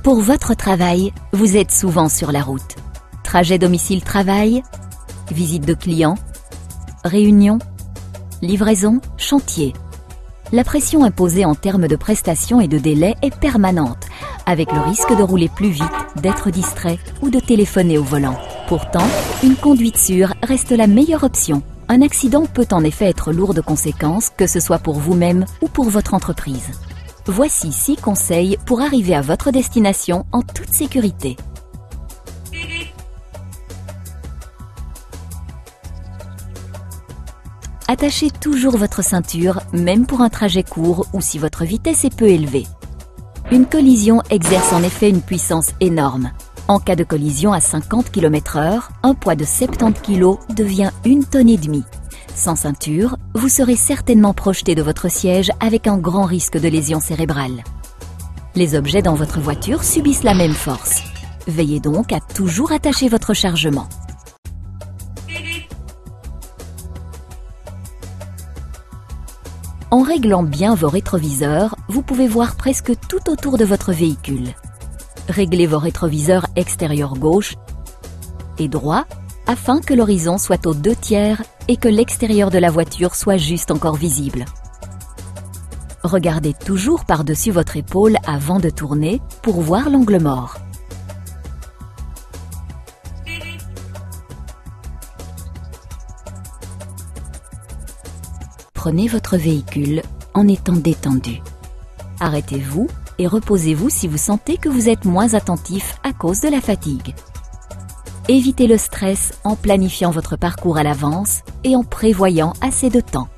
Pour votre travail, vous êtes souvent sur la route. Trajet domicile-travail, visite de clients, réunion, livraison, chantier. La pression imposée en termes de prestations et de délais est permanente, avec le risque de rouler plus vite, d'être distrait ou de téléphoner au volant. Pourtant, une conduite sûre reste la meilleure option. Un accident peut en effet être lourd de conséquences, que ce soit pour vous-même ou pour votre entreprise. Voici 6 conseils pour arriver à votre destination en toute sécurité. Attachez toujours votre ceinture, même pour un trajet court ou si votre vitesse est peu élevée. Une collision exerce en effet une puissance énorme. En cas de collision à 50 km/h, un poids de 70 kg devient 1,5 tonne. Sans ceinture, vous serez certainement projeté de votre siège avec un grand risque de lésion cérébrale. Les objets dans votre voiture subissent la même force. Veillez donc à toujours attacher votre chargement. En réglant bien vos rétroviseurs, vous pouvez voir presque tout autour de votre véhicule. Réglez vos rétroviseurs extérieur gauche et droit afin que l'horizon soit aux 2/3 et que l'extérieur de la voiture soit juste encore visible. Regardez toujours par-dessus votre épaule avant de tourner pour voir l'angle mort. Prenez votre véhicule en étant détendu. Arrêtez-vous et reposez-vous si vous sentez que vous êtes moins attentif à cause de la fatigue. Évitez le stress en planifiant votre parcours à l'avance et en prévoyant assez de temps.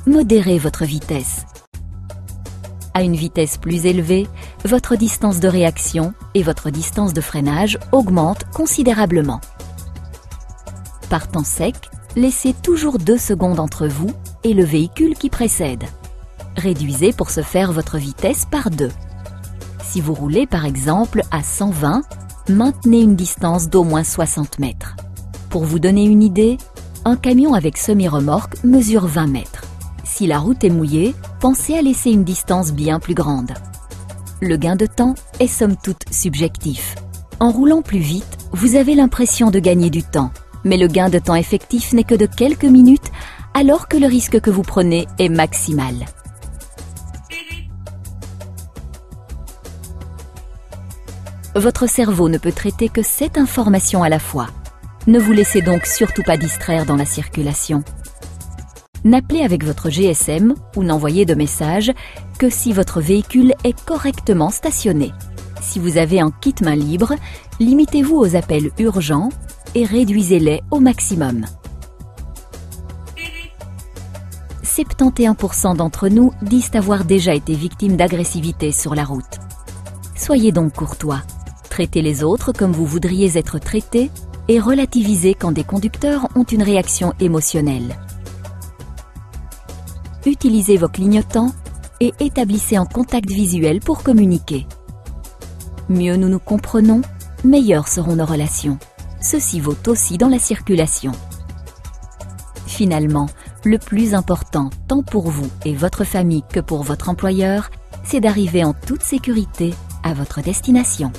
Modérez votre vitesse. À une vitesse plus élevée, votre distance de réaction et votre distance de freinage augmentent considérablement. Par temps sec, laissez toujours 2 secondes entre vous et le véhicule qui précède. Réduisez pour ce faire votre vitesse par 2. Si vous roulez par exemple à 120, maintenez une distance d'au moins 60 mètres. Pour vous donner une idée, un camion avec semi-remorque mesure 20 mètres. Si la route est mouillée, pensez à laisser une distance bien plus grande. Le gain de temps est somme toute subjectif. En roulant plus vite, vous avez l'impression de gagner du temps, mais le gain de temps effectif n'est que de quelques minutes, alors que le risque que vous prenez est maximal. Votre cerveau ne peut traiter que 7 informations à la fois. Ne vous laissez donc surtout pas distraire dans la circulation. N'appelez avec votre GSM ou n'envoyez de message que si votre véhicule est correctement stationné. Si vous avez un kit main libre, limitez-vous aux appels urgents et réduisez-les au maximum. 71% d'entre nous disent avoir déjà été victimes d'agressivité sur la route. Soyez donc courtois. Traitez les autres comme vous voudriez être traités et relativisez quand des conducteurs ont une réaction émotionnelle. Utilisez vos clignotants et établissez un contact visuel pour communiquer. Mieux nous nous comprenons, meilleures seront nos relations. Ceci vaut aussi dans la circulation. Finalement, le plus important, tant pour vous et votre famille que pour votre employeur, c'est d'arriver en toute sécurité à votre destination.